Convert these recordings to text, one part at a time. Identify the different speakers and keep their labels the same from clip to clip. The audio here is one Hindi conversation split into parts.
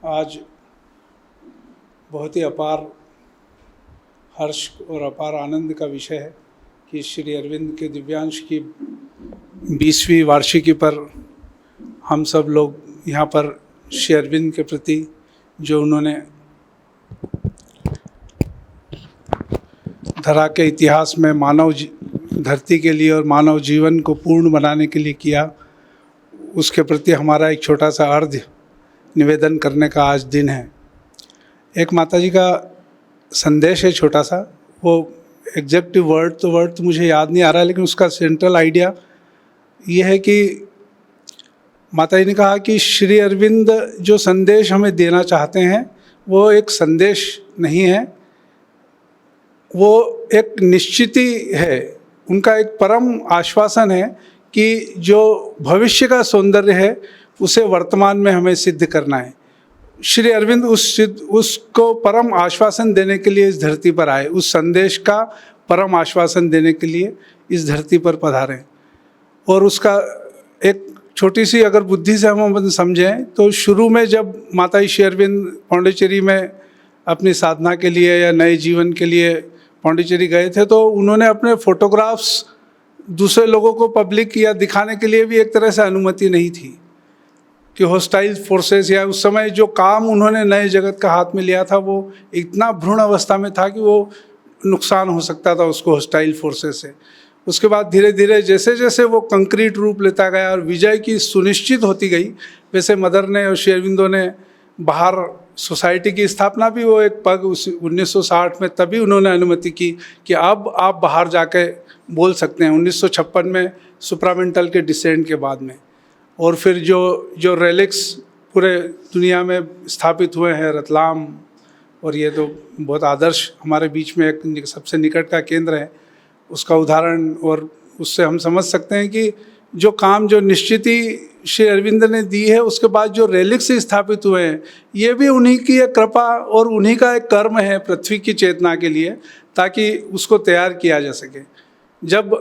Speaker 1: आज बहुत ही अपार हर्ष और अपार आनंद का विषय है कि श्री अरविंद के दिव्यांश की 20वीं वार्षिकी पर हम सब लोग यहाँ पर श्री अरविंद के प्रति जो उन्होंने धरा के इतिहास में मानव धरती के लिए और मानव जीवन को पूर्ण बनाने के लिए किया, उसके प्रति हमारा एक छोटा सा अर्घ्य निवेदन करने का आज दिन है। एक माताजी का संदेश है छोटा सा, वो एग्जैक्टिव वर्ड तो मुझे याद नहीं आ रहा है, लेकिन उसका सेंट्रल आइडिया ये है कि माताजी ने कहा कि श्री अरविंद जो संदेश हमें देना चाहते हैं वो एक संदेश नहीं है, वो एक निश्चिति है। उनका एक परम आश्वासन है कि जो भविष्य का सौंदर्य है उसे वर्तमान में हमें सिद्ध करना है। श्री अरविंद उसको परम आश्वासन देने के लिए इस धरती पर आए, उस संदेश का परम आश्वासन देने के लिए इस धरती पर पधारे। और उसका एक छोटी सी अगर बुद्धि से हम समझें तो शुरू में जब माता श्री अरविंद पौंडीचेरी में अपनी साधना के लिए या नए जीवन के लिए पौंडीचेरी गए थे तो उन्होंने अपने फोटोग्राफ्स दूसरे लोगों को पब्लिक या दिखाने के लिए भी एक तरह से अनुमति नहीं थी कि हॉस्टाइल फोर्सेस या उस समय जो काम उन्होंने नए जगत का हाथ में लिया था वो इतना भ्रूण अवस्था में था कि वो नुकसान हो सकता था उसको हॉस्टाइल फोर्सेस से। उसके बाद धीरे धीरे जैसे जैसे वो कंक्रीट रूप लेता गया और विजय की सुनिश्चित होती गई, वैसे मदर ने और श्री अरविंदो ने बाहर सोसाइटी की स्थापना भी वो एक पग उस 1960 में तभी उन्होंने अनुमति की कि अब आप बाहर जाके बोल सकते हैं, 1956 में सुप्रामेंटल के डिसेंट के बाद में। और फिर जो रेलिक्स पूरे दुनिया में स्थापित हुए हैं, रतलाम, और ये तो बहुत आदर्श हमारे बीच में एक सबसे निकट का केंद्र है, उसका उदाहरण। और उससे हम समझ सकते हैं कि जो काम जो निश्चिति श्री अरविंद ने दी है, उसके बाद जो रेलिक्स स्थापित हुए हैं, ये भी उन्हीं की एक कृपा और उन्हीं का एक कर्म है पृथ्वी की चेतना के लिए, ताकि उसको तैयार किया जा सके। जब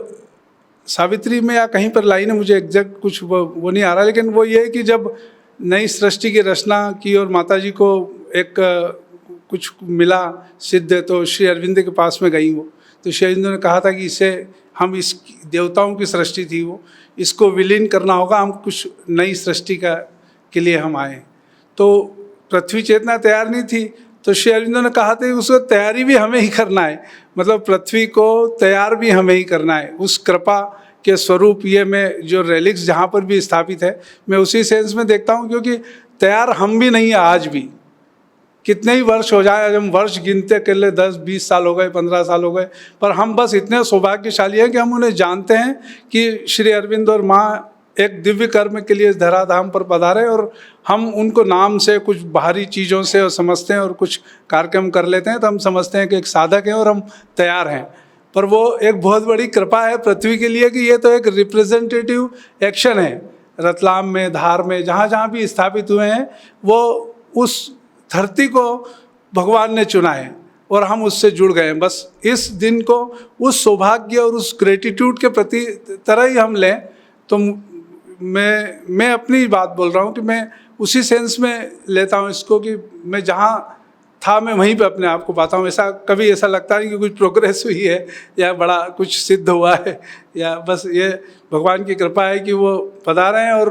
Speaker 1: सावित्री में या कहीं पर लाइन है, मुझे एग्जैक्ट कुछ वो नहीं आ रहा, लेकिन वो ये है कि जब नई सृष्टि की रचना की और माताजी को एक कुछ मिला सिद्ध, तो श्री अरविंद के पास में गई वो, तो श्री अरविंद ने कहा था कि इसे हम इस देवताओं की सृष्टि थी वो, इसको विलीन करना होगा, हम कुछ नई सृष्टि के लिए हम आए। तो पृथ्वी चेतना तैयार नहीं थी, तो श्री अरविंदो ने कहा था कि उसको तैयारी भी हमें ही करना है, मतलब पृथ्वी को तैयार भी हमें ही करना है। उस कृपा के स्वरूप ये मैं जो रेलिक्स जहाँ पर भी स्थापित है, मैं उसी सेंस में देखता हूँ, क्योंकि तैयार हम भी नहीं है आज भी। कितने ही वर्ष हो जाए, हम वर्ष गिनते कर ले, 10-20 साल हो गए, 15 साल हो गए, पर हम बस इतने सौभाग्यशाली हैं कि हम उन्हें जानते हैं कि श्री अरविंद और माँ एक दिव्य कर्म के लिए इस धराधाम पर पधारे, और हम उनको नाम से कुछ बाहरी चीज़ों से और समझते हैं और कुछ कार्यक्रम कर लेते हैं, तो हम समझते हैं कि एक साधक हैं और हम तैयार हैं। पर वो एक बहुत बड़ी कृपा है पृथ्वी के लिए कि ये तो एक रिप्रेजेंटेटिव एक्शन है। रतलाम में, धार में, जहाँ जहाँ भी स्थापित हुए हैं, वो उस धरती को भगवान ने चुना है। और हम उससे जुड़ गए हैं। बस इस दिन को उस सौभाग्य और उस ग्रेटिट्यूड के प्रति तरह ही हम लें। तो मैं अपनी बात बोल रहा हूँ कि मैं उसी सेंस में लेता हूँ इसको कि मैं जहाँ था मैं वहीं पे अपने आप को पाता हूँ। ऐसा कभी ऐसा लगता नहीं कि कुछ प्रोग्रेस हुई है या बड़ा कुछ सिद्ध हुआ है, या बस ये भगवान की कृपा है कि वो पधारे हैं और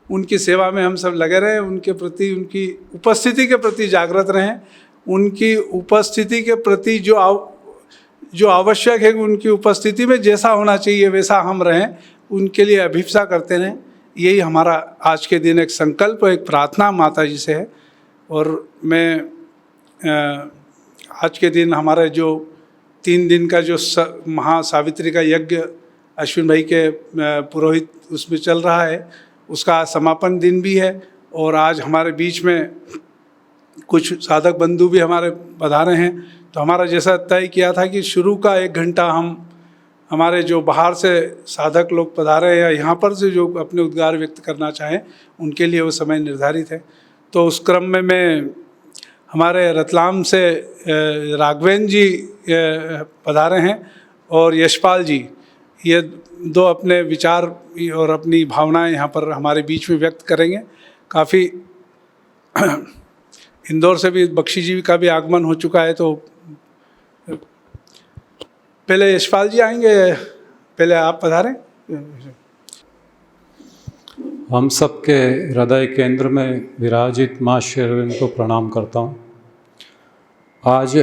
Speaker 1: उनकी सेवा में हम सब लगे रहें, उनके प्रति, उनकी उपस्थिति के प्रति जागृत रहें, उनकी उपस्थिति के प्रति जो आवश्यक है उनकी उपस्थिति में जैसा होना चाहिए वैसा हम रहें, उनके लिए अभिप्सा करते रहें। यही हमारा आज के दिन एक संकल्प, एक प्रार्थना माता जी से है। और मैं आज के दिन हमारे जो 3 दिन का जो महासावित्री का यज्ञ अश्विन भाई के पुरोहित उसमें चल रहा है, उसका समापन दिन भी है। और आज हमारे बीच में कुछ साधक बंधु भी हमारे पधारे हैं। तो हमारा जैसा तय किया था कि शुरू का 1 घंटा हम हमारे जो बाहर से साधक लोग पधारे हैं या यहाँ पर से जो अपने उद्गार व्यक्त करना चाहें उनके लिए वो समय निर्धारित है। तो उस क्रम में मैं हमारे रतलाम से राघवेंद्र जी पधारे हैं और यशपाल जी, ये 2 अपने विचार और अपनी भावनाएं यहाँ पर हमारे बीच में व्यक्त करेंगे। काफ़ी इंदौर से भी बख्शी जी का भी आगमन हो चुका है। तो पहले यशपाल जी आएंगे, पहले आप पधारें।
Speaker 2: हम सबके हृदय केंद्र में विराजित माँ श्री अरविंद को प्रणाम करता हूँ। आज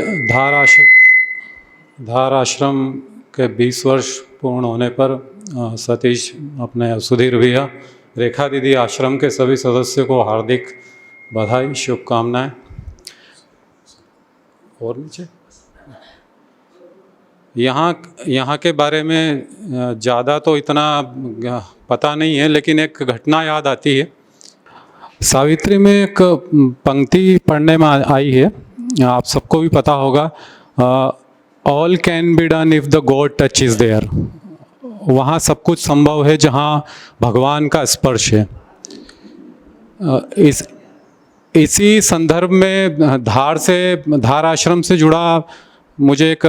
Speaker 2: धार आश्रम के 20 वर्ष पूर्ण होने पर सतीश, अपने सुधीर भैया, रेखा दीदी, आश्रम के सभी सदस्यों को हार्दिक बधाई, शुभकामनाएं। और नीचे यहाँ के बारे में ज़्यादा तो इतना पता नहीं है, लेकिन एक घटना याद आती है। सावित्री में एक पंक्ति पढ़ने में आई है, आप सबको भी पता होगा, all can be done if the god touch is there. वहाँ सब कुछ संभव है जहाँ भगवान का स्पर्श है। इसी संदर्भ में धार आश्रम से जुड़ा मुझे एक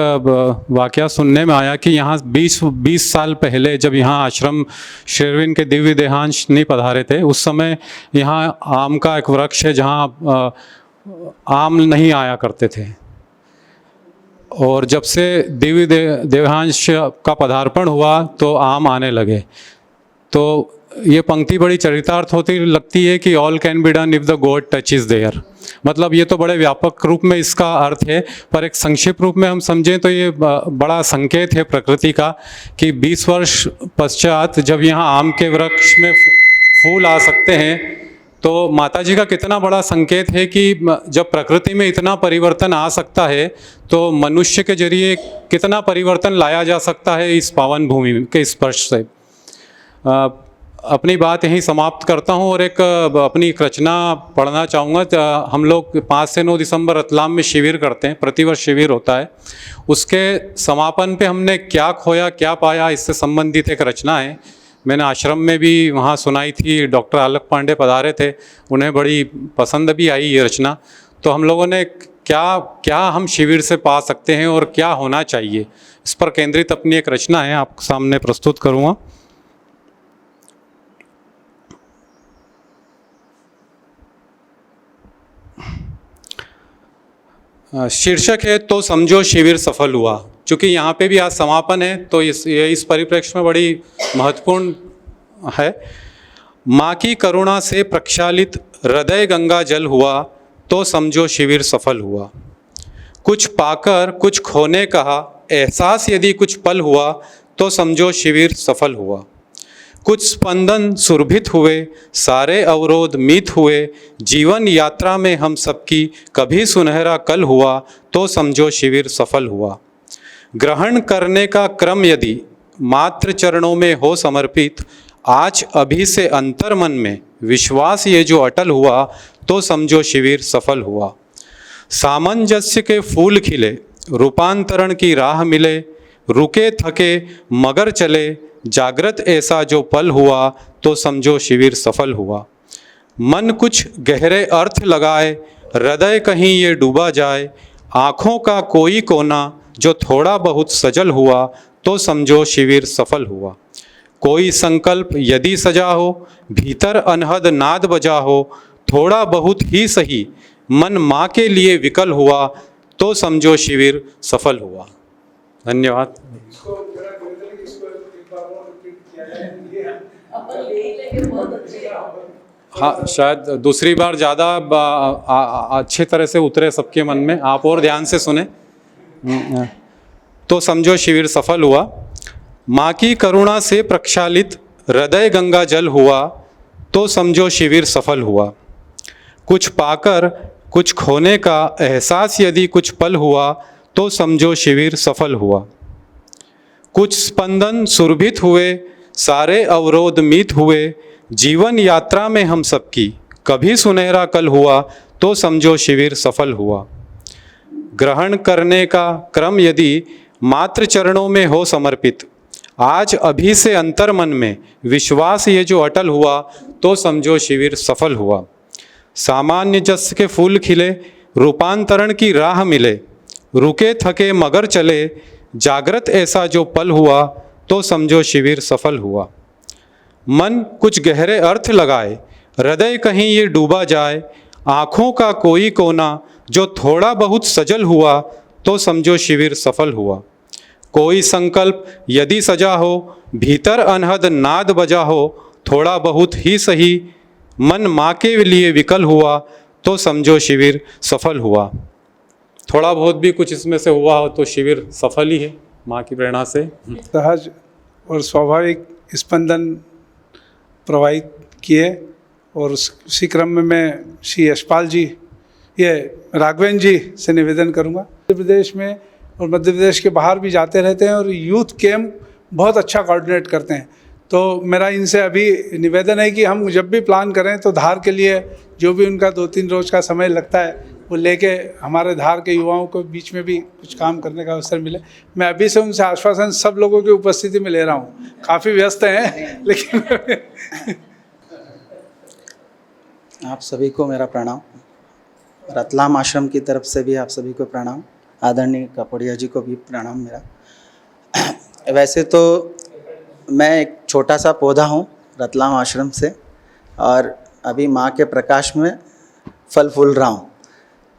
Speaker 2: वाकया सुनने में आया कि यहाँ 20 साल पहले जब यहाँ आश्रम श्री अरविंद के दिव्य देहांश नहीं पधारे थे, उस समय यहाँ आम का एक वृक्ष है जहाँ आम नहीं आया करते थे। और जब से दिव्य देहांश का पदार्पण हुआ तो आम आने लगे। तो ये पंक्ति बड़ी चरितार्थ होती लगती है कि all can be done if the god touch is there. मतलब ये तो बड़े व्यापक रूप में इसका अर्थ है, पर एक संक्षिप्त रूप में हम समझें तो ये बड़ा संकेत है प्रकृति का कि 20 वर्ष पश्चात जब यहाँ आम के वृक्ष में फूल आ सकते हैं, तो माता जी का कितना बड़ा संकेत है कि जब प्रकृति में इतना परिवर्तन आ सकता है तो मनुष्य के जरिए कितना परिवर्तन लाया जा सकता है इस पावन भूमि के स्पर्श से। अपनी बात यहीं समाप्त करता हूं और एक अपनी एक रचना पढ़ना चाहूँगा। हम लोग 5 से 9 दिसंबर रतलाम में शिविर करते हैं, प्रतिवर्ष शिविर होता है। उसके समापन पे हमने क्या खोया क्या पाया इससे संबंधित एक रचना है। मैंने आश्रम में भी वहाँ सुनाई थी, डॉक्टर आलक पांडे पधारे थे, उन्हें बड़ी पसंद भी आई ये रचना। तो हम लोगों ने क्या हम शिविर से पा सकते हैं और क्या होना चाहिए, इस पर केंद्रित अपनी एक रचना है, आपके सामने प्रस्तुत करूँगा। शीर्षक है तो समझो शिविर सफल हुआ। चूँकि यहाँ पे भी आज समापन है तो इस परिप्रेक्ष्य में बड़ी महत्वपूर्ण है। माँ की करुणा से प्रक्षालित हृदय गंगा जल हुआ तो समझो शिविर सफल हुआ। कुछ पाकर कुछ खोने कहा एहसास यदि कुछ पल हुआ तो समझो शिविर सफल हुआ। कुछ स्पंदन सुरभित हुए सारे अवरोध मीत हुए, जीवन यात्रा में हम सबकी कभी सुनहरा कल हुआ तो समझो शिविर सफल हुआ। ग्रहण करने का क्रम यदि मात्र चरणों में हो समर्पित, आज अभी से अंतर मन में विश्वास ये जो अटल हुआ तो समझो शिविर सफल हुआ। सामंजस्य के फूल खिले रूपांतरण की राह मिले, रुके थके मगर चले जागृत ऐसा जो पल हुआ तो समझो शिविर सफल हुआ। मन कुछ गहरे अर्थ लगाए हृदय कहीं ये डूबा जाए, आँखों का कोई कोना जो थोड़ा बहुत सजल हुआ तो समझो शिविर सफल हुआ। कोई संकल्प यदि सजा हो, भीतर अनहद नाद बजा हो, थोड़ा बहुत ही सही मन माँ के लिए विकल हुआ तो समझो शिविर सफल हुआ। धन्यवाद। हाँ, शायद दूसरी बार ज़्यादा अच्छे तरह से उतरे सबके मन में, आप और ध्यान से सुने। तो समझो शिविर सफल हुआ। माँ की करुणा से प्रक्षालित हृदय गंगा जल हुआ तो समझो शिविर सफल हुआ। कुछ पाकर कुछ खोने का एहसास यदि कुछ पल हुआ तो समझो शिविर सफल हुआ। कुछ स्पंदन सुरभित हुए, सारे अवरोध मित हुए, जीवन यात्रा में हम सबकी कभी सुनहरा कल हुआ तो समझो शिविर सफल हुआ। ग्रहण करने का क्रम यदि मात्र चरणों में हो समर्पित, आज अभी से अंतर मन में विश्वास ये जो अटल हुआ तो समझो शिविर सफल हुआ। सामान्य जस के फूल खिले, रूपांतरण की राह मिले, रुके थके मगर चले, जागृत ऐसा जो पल हुआ तो समझो शिविर सफल हुआ। मन कुछ गहरे अर्थ लगाए, हृदय कहीं ये डूबा जाए, आँखों का कोई कोना जो थोड़ा बहुत सजल हुआ तो समझो शिविर सफल हुआ। कोई संकल्प यदि सजा हो, भीतर अनहद नाद बजा हो, थोड़ा बहुत ही सही मन माँ के लिए विकल हुआ तो समझो शिविर सफल हुआ। थोड़ा बहुत भी कुछ इसमें से हुआ हो तो शिविर सफल ही है माँ की प्रेरणा से।
Speaker 1: सहज और स्वाभाविक स्पंदन प्रवाहित किए और उसी क्रम में मैं श्री यशपाल जी, ये राघवेंद्र जी से निवेदन करूंगा। मध्य प्रदेश में और मध्य प्रदेश के बाहर भी जाते रहते हैं और यूथ कैंप बहुत अच्छा कोऑर्डिनेट करते हैं। तो मेरा इनसे अभी निवेदन है कि हम जब भी प्लान करें तो धार के लिए जो भी उनका 2-3 रोज का समय लगता है वो लेके हमारे धार के युवाओं को बीच में भी कुछ काम करने का अवसर मिले। मैं अभी से उनसे आश्वासन सब लोगों की उपस्थिति में ले रहा हूँ। काफ़ी व्यस्त हैं लेकिन
Speaker 3: आप सभी को मेरा प्रणाम। रतलाम आश्रम की तरफ से भी आप सभी को प्रणाम। आदरणीय कापड़िया जी को भी प्रणाम मेरा। वैसे तो मैं एक छोटा सा पौधा हूँ रतलाम आश्रम से और अभी माँ के प्रकाश में फल फूल रहा हूँ।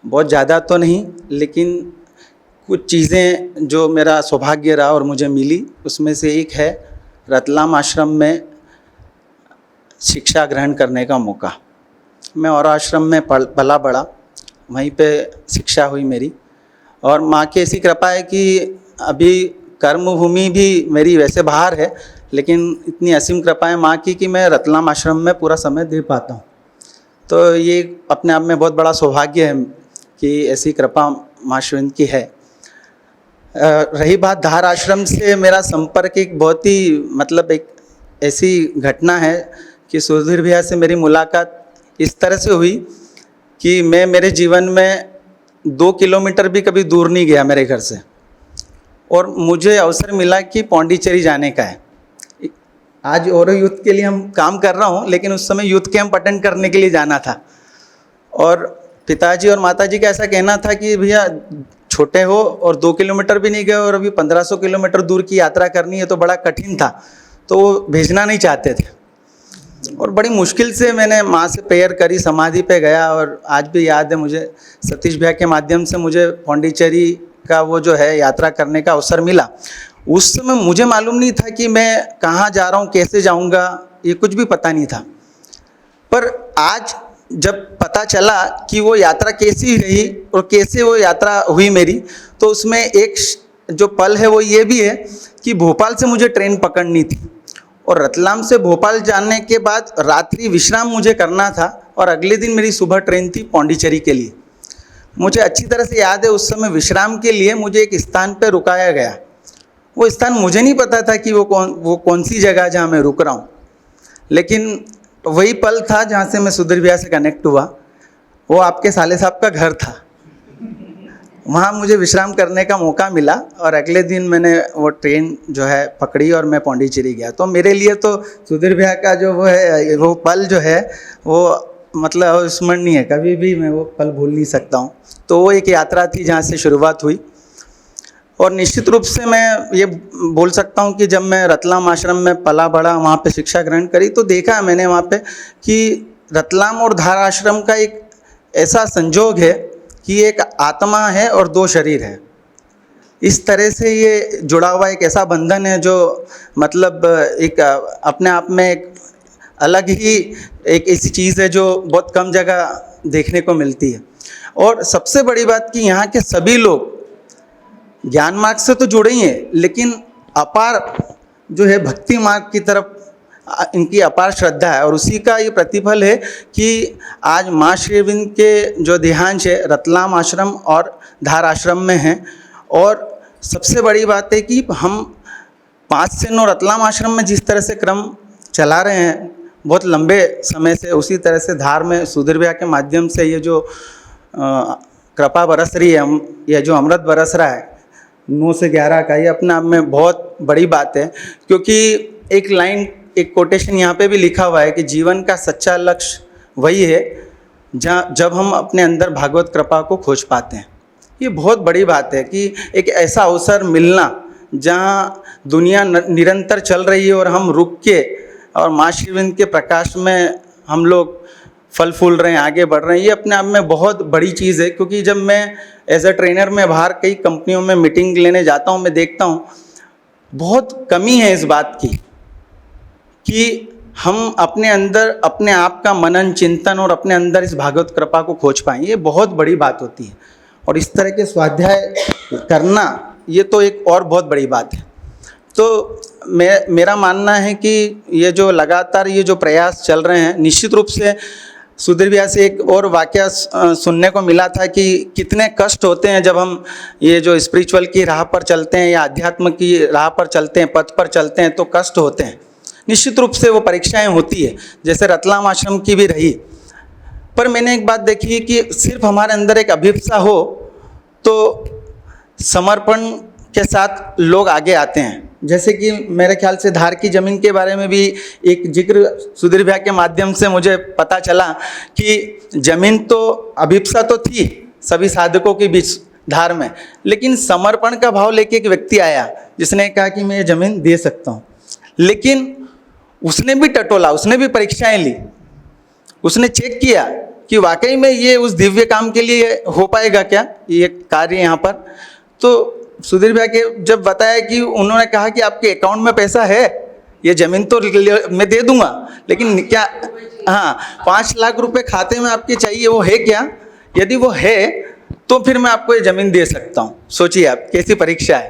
Speaker 3: बहुत ज़्यादा तो नहीं, लेकिन कुछ चीज़ें जो मेरा सौभाग्य रहा और मुझे मिली उसमें से एक है रतलाम आश्रम में शिक्षा ग्रहण करने का मौका। मैं और आश्रम में पला बड़ा, वहीं पे शिक्षा हुई मेरी और माँ की ऐसी कृपा है कि अभी कर्मभूमि भी मेरी वैसे बाहर है, लेकिन इतनी असीम कृपा है माँ की कि मैं रतलाम आश्रम में पूरा समय दे पाता हूँ। तो ये अपने आप में बहुत बड़ा सौभाग्य है कि ऐसी कृपा माँ शिविंद की है। रही बात धार आश्रम से मेरा संपर्क एक बहुत ही मतलब एक ऐसी घटना है कि सुधीर भैया से मेरी मुलाकात इस तरह से हुई कि मैं मेरे जीवन में 2 किलोमीटर भी कभी दूर नहीं गया मेरे घर से और मुझे अवसर मिला कि पौंडीचेरी जाने का है। आज और यूथ के लिए हम काम कर रहा हूँ, लेकिन उस समय यूथ कैंप अटेंड करने के लिए जाना था और पिताजी और माताजी का ऐसा कहना था कि भैया छोटे हो और 2 किलोमीटर भी नहीं गए और अभी 1500 किलोमीटर दूर की यात्रा करनी है तो बड़ा कठिन था, तो वो भेजना नहीं चाहते थे। और बड़ी मुश्किल से मैंने माँ से प्रेयर करी, समाधि पे गया और आज भी याद है मुझे सतीश भैया के माध्यम से मुझे पौंडीचेरी का वो जो है यात्रा करने का अवसर मिला। उस समय मुझे मालूम नहीं था कि मैं कहाँ जा रहा हूँ, कैसे जाऊँगा, ये कुछ भी पता नहीं था। पर आज जब पता चला कि वो यात्रा कैसी रही और कैसे वो यात्रा हुई मेरी, तो उसमें एक जो पल है वो ये भी है कि भोपाल से मुझे ट्रेन पकड़नी थी और रतलाम से भोपाल जाने के बाद रात्रि विश्राम मुझे करना था और अगले दिन मेरी सुबह ट्रेन थी पौंडीचेरी के लिए। मुझे अच्छी तरह से याद है उस समय विश्राम के लिए मुझे एक स्थान पर रुकाया गया। वो स्थान मुझे नहीं पता था कि वो कौन सी जगह जहाँ मैं रुक रहा हूँ, लेकिन वही पल था जहाँ से मैं सुधीर भैया से कनेक्ट हुआ। वो आपके साले साहब का घर था, वहाँ मुझे विश्राम करने का मौका मिला और अगले दिन मैंने वो ट्रेन जो है पकड़ी और मैं पौंडीचेरी गया। तो मेरे लिए तो सुधीर भैया का जो वो है वो पल जो है वो मतलब अविस्मरणीय है, कभी भी मैं वो पल भूल नहीं सकता हूँ। तो वो एक यात्रा थी जहाँ से शुरुआत हुई। और निश्चित रूप से मैं ये बोल सकता हूँ कि जब मैं रतलाम आश्रम में पला बड़ा, वहाँ पे शिक्षा ग्रहण करी, तो देखा है मैंने वहाँ पे कि रतलाम और धार आश्रम का एक ऐसा संजोग है कि एक आत्मा है और दो शरीर है। इस तरह से ये जुड़ा हुआ एक ऐसा बंधन है जो मतलब एक अपने आप में एक अलग ही एक ऐसी चीज़ है जो बहुत कम जगह देखने को मिलती है। और सबसे बड़ी बात कि यहाँ के सभी लोग ज्ञान मार्ग से तो जुड़े ही हैं, लेकिन अपार जो है भक्ति मार्ग की तरफ इनकी अपार श्रद्धा है। और उसी का ये प्रतिफल है कि आज माँ श्री अरविंद के जो देहांश है रतलाम आश्रम और धार आश्रम में हैं। और सबसे बड़ी बात है कि हम 5 से 9 रतलाम आश्रम में जिस तरह से क्रम चला रहे हैं बहुत लंबे समय से, उसी तरह से धार में सुधीर भैया के माध्यम से ये जो कृपा बरस रही है, ये जो अमृत बरस रहा है 9 से 11 का, ये अपने आप में बहुत बड़ी बात है। क्योंकि एक लाइन, एक कोटेशन यहाँ पे भी लिखा हुआ है कि जीवन का सच्चा लक्ष्य वही है जब हम अपने अंदर भागवत कृपा को खोज पाते हैं। ये बहुत बड़ी बात है कि एक ऐसा अवसर मिलना जहाँ दुनिया निरंतर चल रही है और हम रुक के और माँ श्री अरविंद के प्रकाश में हम लोग फल फूल रहे हैं, आगे बढ़ रहे हैं, ये अपने आप में बहुत बड़ी चीज़ है। क्योंकि जब मैं एज अ ट्रेनर में बाहर कई कंपनियों में मीटिंग लेने जाता हूँ, मैं देखता हूँ बहुत कमी है इस बात की कि हम अपने अंदर अपने आप का मनन चिंतन और अपने अंदर इस भागवत कृपा को खोज पाएँ। ये बहुत बड़ी बात होती है। और इस तरह के स्वाध्याय करना ये तो एक और बहुत बड़ी बात है। तो मेरा मानना है कि ये जो लगातार ये जो प्रयास चल रहे हैं, निश्चित रूप से सुधीर भैया से एक और वाकया सुनने को मिला था कि कितने कष्ट होते हैं जब हम ये जो स्पिरिचुअल की राह पर चलते हैं या अध्यात्म की राह पर चलते हैं, पथ पर चलते हैं, तो कष्ट होते हैं। निश्चित रूप से वो परीक्षाएं होती है, जैसे रतलाम आश्रम की भी रही। पर मैंने एक बात देखी कि सिर्फ हमारे अंदर एक अभिप्सा हो तो समर्पण के साथ लोग आगे आते हैं। जैसे कि मेरे ख्याल से धार की ज़मीन के बारे में भी एक जिक्र सुधीर भैया के माध्यम से मुझे पता चला कि ज़मीन तो अभिप्सा तो थी सभी साधकों के बीच धार में, लेकिन समर्पण का भाव लेके एक व्यक्ति आया जिसने कहा कि मैं ये ज़मीन दे सकता हूँ। लेकिन उसने भी टटोला, उसने भी परीक्षाएं ली, उसने चेक किया कि वाकई में ये उस दिव्य काम के लिए हो पाएगा क्या ये कार्य यहाँ पर। तो सुधीर भैया के जब बताया कि उन्होंने कहा कि आपके अकाउंट में पैसा है, ये ज़मीन तो मैं दे दूंगा, लेकिन क्या 5 लाख रुपए खाते में आपके चाहिए, वो है क्या? यदि वो है तो फिर मैं आपको ये ज़मीन दे सकता हूँ। सोचिए आप कैसी परीक्षा है।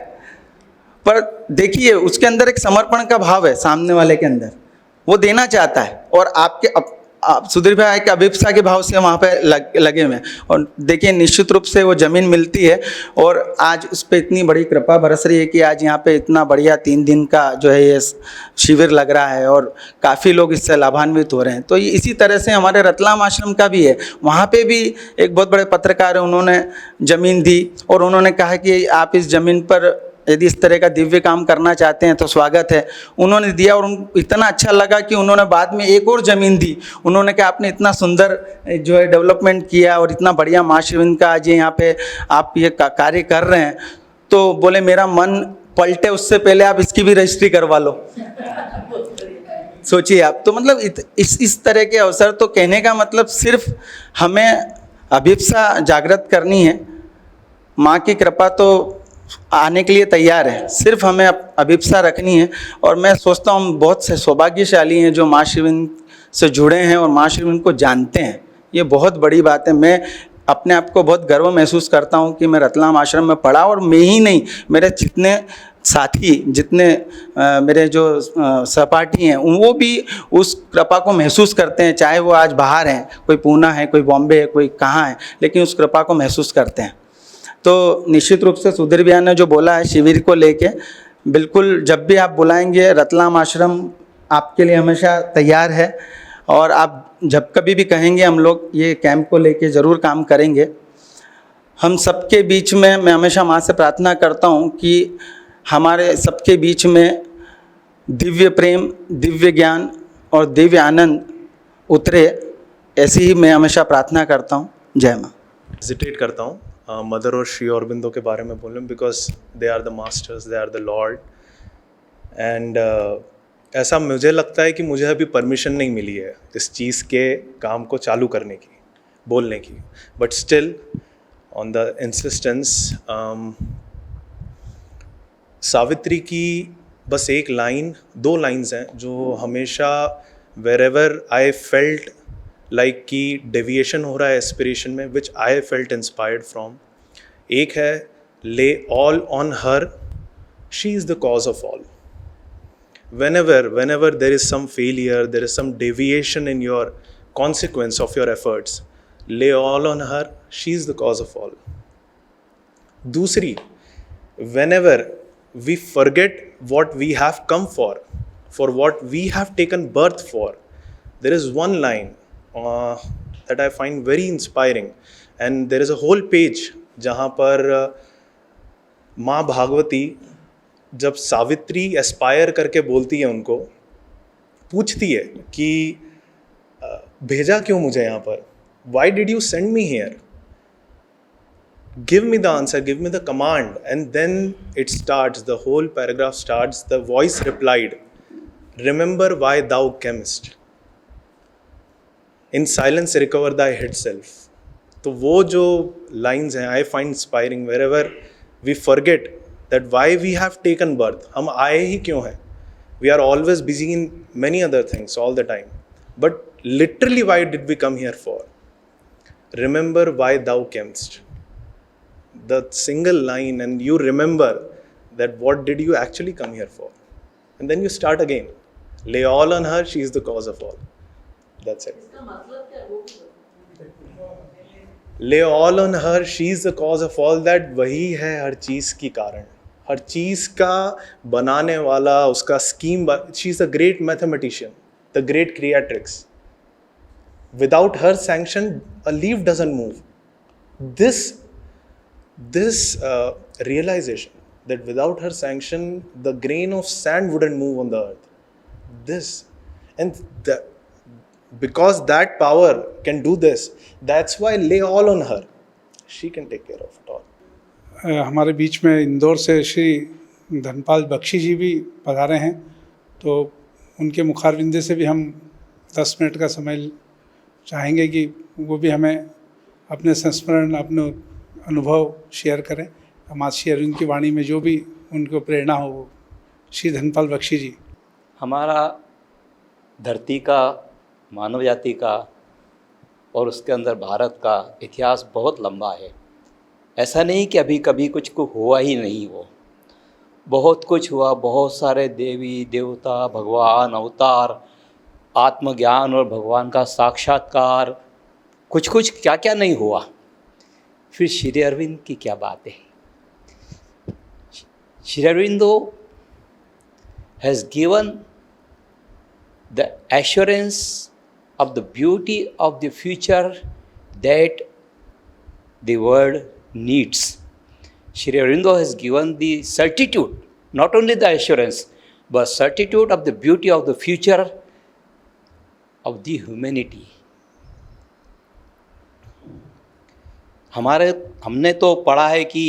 Speaker 3: पर देखिए उसके अंदर एक समर्पण का भाव है, सामने वाले के अंदर वो देना चाहता है और आपके सुधीर भाई एक अभिप्सा के भाव से वहाँ पे लगे हुए हैं। और देखिए निश्चित रूप से वो ज़मीन मिलती है और आज उस पर इतनी बड़ी कृपा बरस रही है कि आज यहाँ पे इतना बढ़िया 3 दिन का जो है ये शिविर लग रहा है और काफ़ी लोग इससे लाभान्वित हो रहे हैं। तो ये इसी तरह से हमारे रतलाम आश्रम का भी है। वहाँ पे भी एक बहुत बड़े पत्रकार है, उन्होंने ज़मीन दी और उन्होंने कहा कि आप इस ज़मीन पर यदि इस तरह का दिव्य काम करना चाहते हैं तो स्वागत है। उन्होंने दिया और उनको इतना अच्छा लगा कि उन्होंने बाद में एक और ज़मीन दी। उन्होंने कहा आपने इतना सुंदर जो है डेवलपमेंट किया और इतना बढ़िया माँ श्री अरविंद का आज यहाँ पे आप ये कार्य कर रहे हैं, तो बोले मेरा मन पलटे उससे पहले आप इसकी भी रजिस्ट्री करवा लो। सोचिए आप। तो मतलब इस तरह के अवसर, तो कहने का मतलब सिर्फ हमें अभिप्सा जागृत करनी है, माँ की कृपा तो आने के लिए तैयार है, सिर्फ हमें अभिप्सा रखनी है। और मैं सोचता हूँ बहुत से सौभाग्यशाली हैं जो माँ श्री अरविंद से जुड़े हैं और माँ श्री अरविंद को जानते हैं। ये बहुत बड़ी बात है। मैं अपने आप को बहुत गर्व महसूस करता हूँ कि मैं रतलाम आश्रम में पढ़ा और मैं ही नहीं, मेरे जितने साथी, जितने मेरे जो सहपाठी हैं वो भी उस कृपा को महसूस करते हैं। चाहे वो आज बाहर हैं, कोई पूना है, कोई बॉम्बे है, कोई कहाँ है, लेकिन उस कृपा को महसूस करते हैं। तो निश्चित रूप से सुधीर भैया ने जो बोला है शिविर को लेके, बिल्कुल जब भी आप बुलाएंगे रतलाम आश्रम आपके लिए हमेशा तैयार है। और आप जब कभी भी कहेंगे हम लोग ये कैंप को लेके ज़रूर काम करेंगे। हम सबके बीच में, मैं हमेशा माँ से प्रार्थना करता हूँ कि हमारे सबके बीच में दिव्य प्रेम, दिव्य ज्ञान और दिव्य आनंद उतरे ऐसी ही मैं हमेशा प्रार्थना करता हूँ। जय माँ।
Speaker 4: हेजिटेट करता हूँ मदर और श्री अरबिंदो के बारे में बोलने, because they are the masters, they are the lord. And ऐसा मुझे लगता है कि मुझे अभी परमिशन नहीं मिली है इस चीज़ के काम को चालू करने की, बोलने की, but still on the insistence Savitri की बस एक लाइन, दो लाइंस हैं जो हमेशा wherever I felt like कि डेविएशन हो रहा है एस्पिरेशन में, which I felt inspired from. एक है, lay all on her, she is the cause of all. whenever there is some failure, there is some deviation in your consequence of your efforts, lay all on her, she is the cause of all. दूसरी, whenever we forget what we have come for what we have taken birth for, there is one line that I find very inspiring, and there is a whole page जहाँ पर माँ भागवती जब सावित्री एस्पायर करके बोलती है, उनको पूछती है कि भेजा क्यों मुझे यहाँ पर, why did you send me here, give me the answer, give me the command. And then it starts, the whole paragraph starts, the voice replied, remember why thou camest, in silence recover thy hid self. तो वो जो लाइन्स हैं I find inspiring, wherever we forget that why we have taken birth, हम आए ही क्यों हैं, we are always busy in many other things all the time, but literally why did we come here for, remember why thou camest, the single line, and you remember that what did you actually come here for, and then you start again, lay all on her, she is the cause of all, that's it. lay all on her, she is the cause of all, that वही है हर चीज़ की कारण, हर चीज़ का बनाने वाला, उसका scheme, she is a great mathematician, the great creatrix. Without her sanction a leaf doesn't move. This realization that without her sanction the grain of sand wouldn't move on the earth, this and that, because that power can do this, that's why lay all on her, she can take care of it all.
Speaker 1: हमारे बीच में इंदौर से श्री धनपाल बख्शी जी भी पधारे हैं, तो उनके मुखारविंदे से भी हम 10 मिनट का समय चाहेंगे कि वो भी हमें अपने संस्मरण, अपने अनुभव शेयर करें। हमारे श्री अरविंद की वाणी में जो भी उनको प्रेरणा हो, वो श्री धनपाल बख्शी जी।
Speaker 5: हमारा धरती का, मानव जाति का और उसके अंदर भारत का इतिहास बहुत लंबा है। ऐसा नहीं कि अभी कभी कुछ को हुआ ही नहीं, वो बहुत कुछ हुआ, बहुत सारे देवी देवता, भगवान अवतार, आत्मज्ञान और भगवान का साक्षात्कार, कुछ कुछ क्या क्या नहीं हुआ। फिर श्री अरविंद की क्या बात है। Shri Aurobindo has given the assurance of the beauty of the future that the world needs. Shri Aurobindo has given the certitude, not only the assurance, but certitude of the beauty of the future of the humanity. हमने तो पढ़ा है कि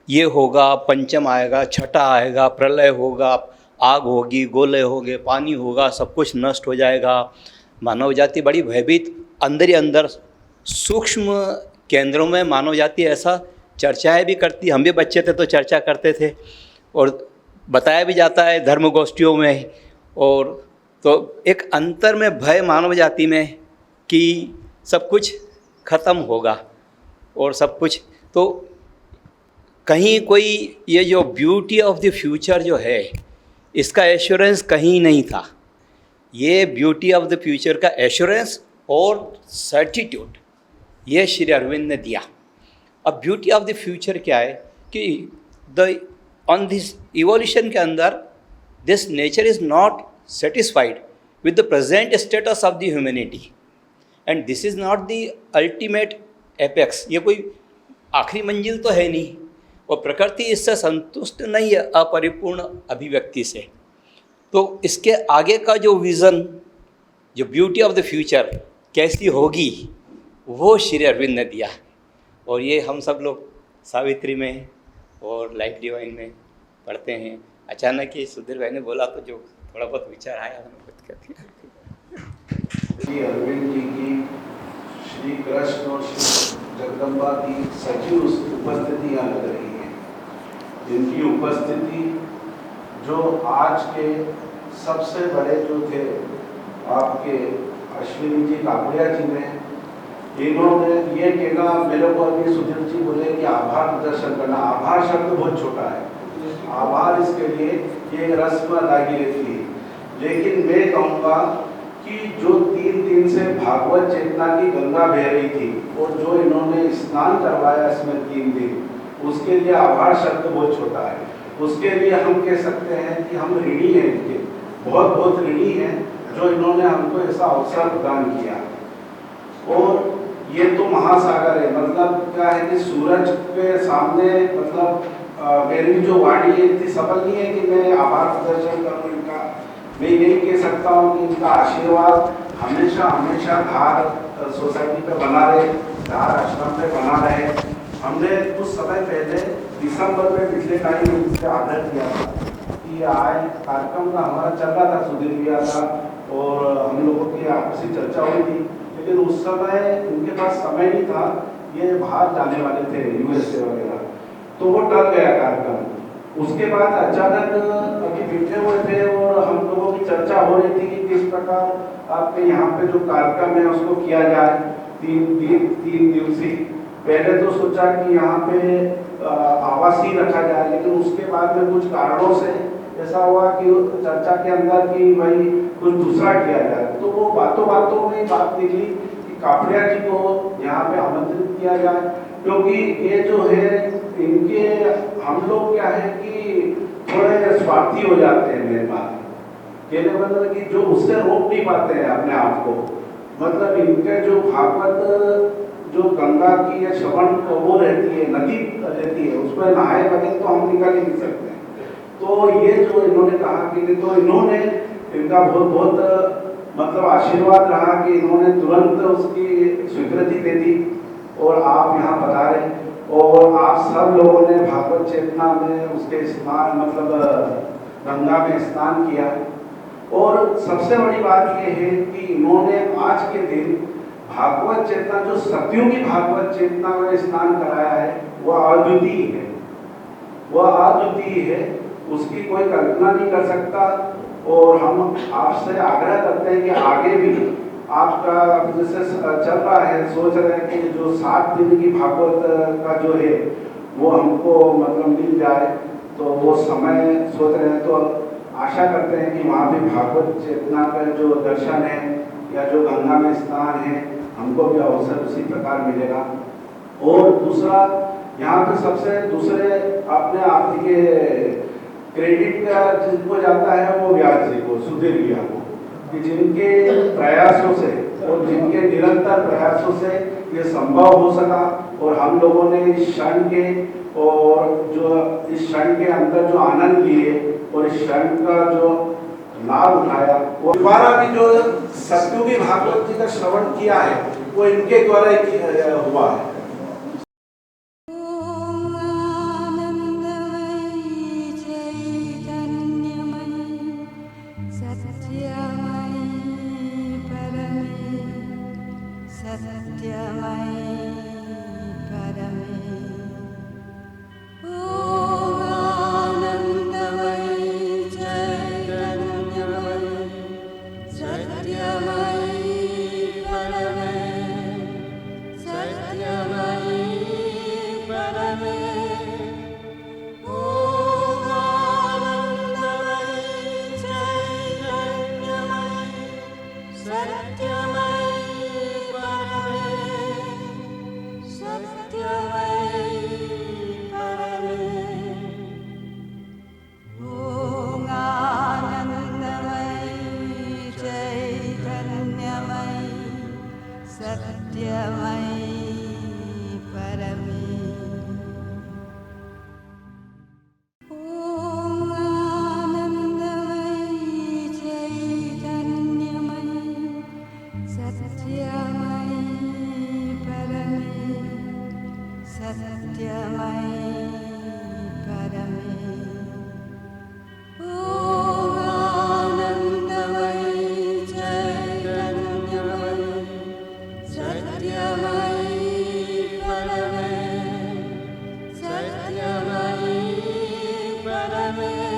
Speaker 5: ये होगा, पंचम आएगा, छठा आएगा, प्रलय होगा, आग होगी, गोले होंगे, पानी होगा, सब कुछ नष्ट हो जाएगा। मानव जाति बड़ी भयभीत, अंदर ही अंदर सूक्ष्म केंद्रों में मानव जाति ऐसा चर्चाएं भी करती। हम भी बच्चे थे तो चर्चा करते थे और बताया भी जाता है धर्म गोष्ठियों में। और तो एक अंतर में भय मानव जाति में कि सब कुछ ख़त्म होगा और सब कुछ, तो कहीं कोई ये जो ब्यूटी ऑफ द फ्यूचर जो है, इसका एश्योरेंस कहीं नहीं था। ये ब्यूटी ऑफ द फ्यूचर का एश्योरेंस और सर्टिट्यूड ये श्री अरविंद ने दिया। अब ब्यूटी ऑफ द फ्यूचर क्या है कि द ऑन दिस इवोल्यूशन के अंदर this nature is not satisfied with the present status of the humanity and this is not the ultimate apex. ये कोई आखिरी मंजिल तो है नहीं, और प्रकृति इससे संतुष्ट नहीं है अपरिपूर्ण अभिव्यक्ति से। तो इसके आगे का जो विज़न जो ब्यूटी ऑफ द फ्यूचर कैसी होगी वो श्री अरविंद ने दिया। और ये हम सब लोग सावित्री में और लाइफ डिवाइन में पढ़ते हैं। अचानक ही सुधीर भाई ने बोला तो जो थोड़ा बहुत विचार आया मैंने खुद कर दिया।
Speaker 1: श्री अरविंद जी की, श्री कृष्ण और श्री जगदम्बा की सजीव उपस्थिति यहाँ लग रही है, जिनकी उपस्थिति जो आज के सबसे बड़े जो थे आपके अश्विनी जी कापड़िया जी ने, इन्होंने ये कहना, मेरे को अभी सुधीर जी बोले कि आभार प्रदर्शन करना, आभार शब्द बहुत छोटा है, आभार इसके लिए ये एक रस्म अदायगी रहती है। लेकिन मैं कहूँगा कि जो 3 दिन से भागवत चेतना की गंगा बह रही थी और जो इन्होंने स्नान करवाया इसमें 3 दिन, उसके लिए आभार शब्द बहुत छोटा है। उसके लिए हम कह सकते हैं कि हम ऋणी हैं, इनके बहुत बहुत ऋणी हैं जो इन्होंने हमको ऐसा अवसर प्रदान किया। और ये तो महासागर है, मतलब क्या है कि सूरज के सामने, मतलब मेरी जो वाणी है इतनी सफल नहीं है कि मैं आभार प्रदर्शन करूँ इनका। मैं यही कह सकता हूँ कि इनका आशीर्वाद हमेशा हमेशा धार सोसाइटी पे बना रहे, धार आश्रम पे बना रहे। हमने कुछ समय पहले दिसंबर में पिछले टाइम में इससे आग्रह किया था कि आए, कार्यक्रम का हमारा चल रहा था, सुधीर भी था और हम लोगों की आपसी चर्चा हुई थी, लेकिन उस समय उनके पास समय नहीं था, ये बाहर जाने वाले थे यूएसए वगैरह, तो वो टल गया कार्यक्रम। उसके बाद अचानक अभी बैठे हुए थे और हम लोगों की चर्चा हो रही थी कि किस प्रकार आपके यहाँ पे जो कार्यक्रम है उसको किया जाए 3 दिवसीय। पहले तो सोचा कि यहाँ पे आवासीय रखा जाए, लेकिन उसके बाद में कुछ कारणों से ऐसा हुआ कि चर्चा के अंदर कि भाई कुछ दूसरा किया जाए। तो वो बातों बातों में बात निकली कि कापड़िया जी को यहाँ पे आमंत्रित किया जाए, क्योंकि ये जो है इनके, हम लोग क्या है कि थोड़े स्वार्थी हो जाते हैं मेरे बात कहने मतलब कि जो उससे रोक नहीं पाते हैं अपने आप को। मतलब इनके जो भागवत जो गंगा की या श्रवण वो रहती है, नदी रहती है, उसमें नहाए बगैर तो हम निकल ही नहीं सकते। तो ये जो इन्होंने कहा कि तो इन्होंने, इनका बहुत बहुत मतलब आशीर्वाद रहा कि इन्होंने तुरंत उसकी स्वीकृति दे दी और आप यहाँ पधारे और आप सब लोगों ने भागवत चेतना में उसके स्नान, मतलब गंगा में स्नान किया। और सबसे बड़ी बात ये है कि इन्होंने आज के दिन भागवत चेतना, जो सत्युगी भागवत चेतना में स्नान कराया है, वह अद्वितीय है, वह अद्वितीय है, उसकी कोई कल्पना नहीं कर सकता। और हम आपसे आग्रह करते हैं कि आगे भी आपका जैसे चल रहा है, सोच रहे हैं कि जो 7 दिन की भागवत का जो है वो हमको मतलब मिल जाए, तो वो समय सोच रहे हैं। तो आशा करते हैं कि वहाँ भी भागवत चेतना का जो दर्शन है या जो गंगा में स्नान है, हमको भी अवसर उसी प्रकार मिलेगा। और दूसरा, यहाँ पे सबसे दूसरे अपने आप के क्रेडिट का जिनको जाता है वो व्यास जी को, सुधीर भैया को, कि जिनके प्रयासों से और जिनके निरंतर प्रयासों से ये संभव हो सका। और हम लोगों ने इस क्षण के, और जो इस क्षण के अंदर जो आनंद लिए और इस क्षण का जो लाभ उठाया, वो दोबारा भी जो सत्युगी भागवत जी का श्रवण किया है वो इनके द्वारा ही हुआ है।
Speaker 6: सत्यमयी शरण